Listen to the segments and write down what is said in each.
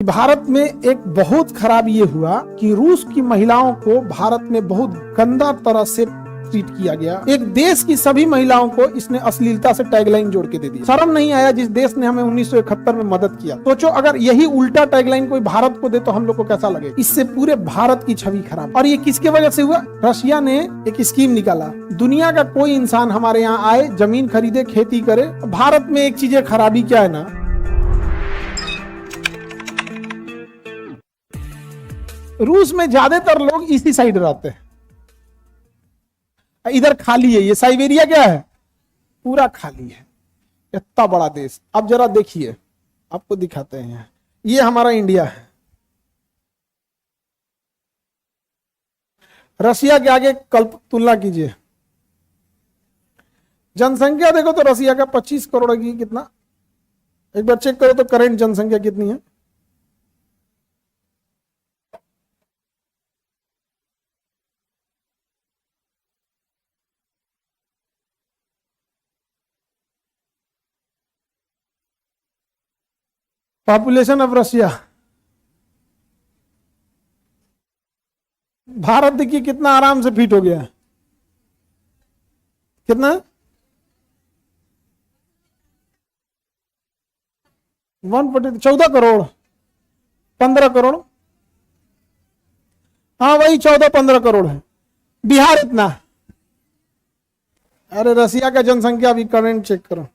भारत में एक बहुत खराब ये हुआ कि रूस की महिलाओं को भारत में बहुत गंदा तरह से ट्रीट किया गया। एक देश की सभी महिलाओं को इसने अश्लीलता से टैगलाइन जोड़ के दे दी। शर्म नहीं आया जिस देश ने हमें 1971 में मदद किया। सोचो अगर यही उल्टा टैगलाइन कोई भारत को दे तो हम लोग को कैसा लगे। इससे पूरे भारत की छवि खराब। और ये किसके वजह से हुआ? रशिया ने एक स्कीम निकाला, दुनिया का कोई इंसान हमारे यहाँ आए, जमीन खरीदे, खेती करे। भारत में एक चीजें खराबी क्या है ना, रूस में ज्यादातर लोग इसी साइड रहते हैं। इधर खाली है, ये साइबेरिया क्या है, पूरा खाली है, इतना बड़ा देश। अब जरा देखिए, आपको दिखाते हैं, ये हमारा इंडिया है। रशिया के आगे कल तुलना कीजिए, जनसंख्या देखो तो रशिया का 25 करोड़ की कितना, एक बार चेक करो तो करंट जनसंख्या कितनी है। पॉपुलेशन ऑफ रशिया, भारत देखिए कितना आराम से फिट हो गया है। कितना? 14 करोड़, 15 करोड़, हाँ वही 14-15 करोड़ है। बिहार इतना। अरे रशिया का जनसंख्या अभी करंट चेक करो,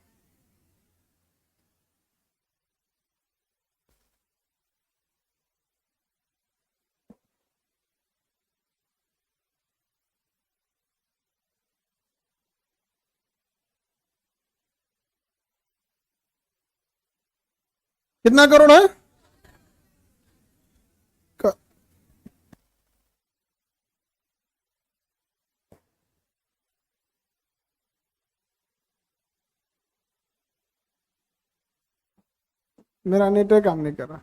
कितना करोड़ है? मेरा नेटवर्क काम नहीं कर रहा।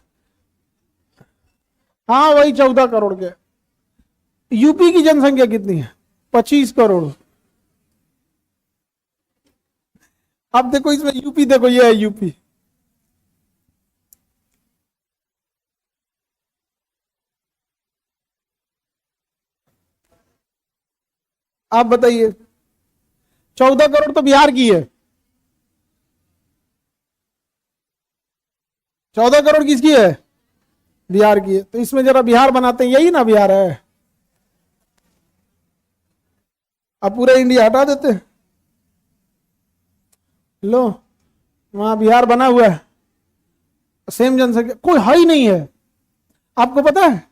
हाँ वही 14 करोड़ के। यूपी की जनसंख्या कितनी है? 25 करोड़। अब देखो इसमें यूपी, देखो ये है यूपी। आप बताइए, 14 करोड़ तो बिहार की है। 14 करोड़ किसकी है? बिहार की है। तो इसमें जरा बिहार बनाते हैं, यही ना बिहार है। अब पूरा इंडिया हटा देते हैं, लो वहां बिहार बना हुआ है, सेम जनसंख्या, कोई है ही नहीं है। आपको पता है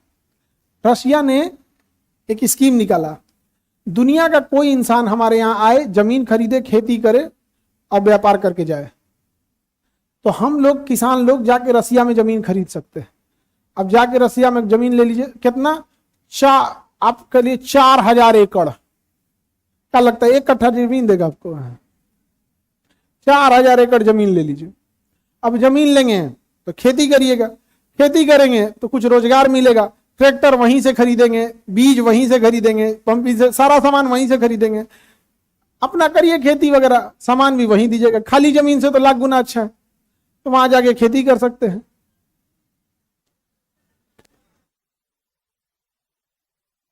रशिया ने एक स्कीम निकाला, दुनिया का कोई इंसान हमारे यहाँ आए, जमीन खरीदे, खेती करे और व्यापार करके जाए। तो हम लोग किसान लोग जाके रसिया में जमीन खरीद सकते हैं। अब जाके रसिया में जमीन ले लीजिए, कितना? आपके लिए 4000 एकड़। क्या लगता है एक कट्ठा जमीन देगा आपको? 4000 एकड़ जमीन ले लीजिए। अब जमीन लेंगे तो खेती करिएगा, खेती करेंगे तो कुछ रोजगार मिलेगा, ट्रैक्टर वहीं से खरीदेंगे, बीज वहीं से खरीदेंगे, पंप से सारा सामान वहीं से खरीदेंगे, अपना करिए खेती वगैरह, सामान भी वहीं दीजिएगा। खाली जमीन से तो लाख गुना अच्छा है, तो वहां जाके खेती कर सकते हैं।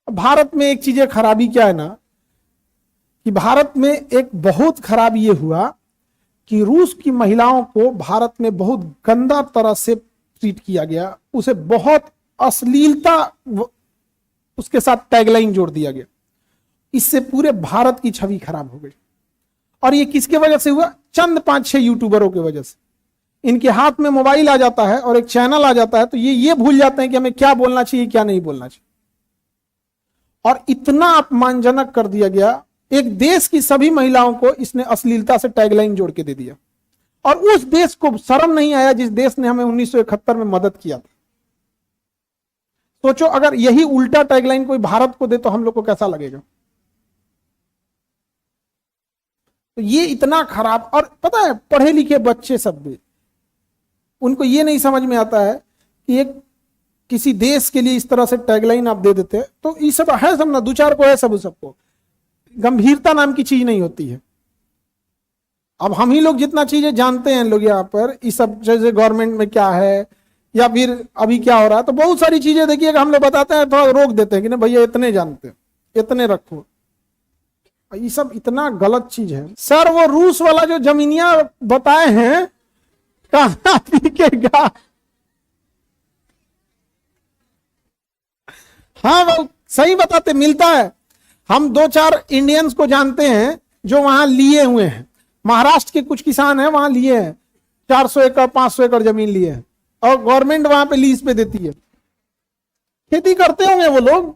भारत में एक चीजें खराबी क्या है ना, कि भारत में एक बहुत खराब ये हुआ कि रूस की महिलाओं को भारत में बहुत गंदा तरह से ट्रीट किया गया, उसे बहुत अश्लीलता उसके साथ टैगलाइन जोड़ दिया गया। इससे पूरे भारत की छवि खराब हो गई। और ये किसके वजह से हुआ? चंद 5-6 यूट्यूबरों की वजह से। इनके हाथ में मोबाइल आ जाता है और एक चैनल आ जाता है, तो ये भूल जाते हैं कि हमें क्या बोलना चाहिए, क्या नहीं बोलना चाहिए। और इतना अपमानजनक कर दिया गया, एक देश की सभी महिलाओं को इसने अश्लीलता से टैगलाइन जोड़ के दे दिया। और उस देश को शर्म नहीं आया जिस देश ने हमें 1971 में मदद किया था। सोचो अगर यही उल्टा टैगलाइन कोई भारत को दे तो हम लोग को कैसा लगेगा। तो ये इतना खराब। और पता है पढ़े लिखे बच्चे सब भी, उनको ये नहीं समझ में आता है कि एक किसी देश के लिए इस तरह से टैगलाइन आप दे देते हैं, तो ये सब है सब ना, 2-4 को है, सबको गंभीरता नाम की चीज नहीं होती है। अब हम ही लोग जितना चीजें जानते हैं लोग यहाँ पर, ये सब जैसे गवर्नमेंट में क्या है, या फिर अभी क्या हो रहा है। तो बहुत सारी चीजें देखिएगा हम लोग बताते हैं, थोड़ा रोक देते हैं कि नहीं भैया इतने जानते हैं, इतने रखो। ये सब इतना गलत चीज है सर। वो रूस वाला जो जमीनिया बताए हैं कहां बिकेगा। हाँ वो सही बताते, मिलता है। हम 2-4 इंडियंस को जानते हैं जो वहां लिए हुए हैं। महाराष्ट्र के कुछ किसान हैं वहां लिए हैं, 400 एकड़ 500 एकड़ जमीन लिए हैं और गवर्नमेंट वहां पे लीज पे देती है। खेती करते होंगे वो लोग।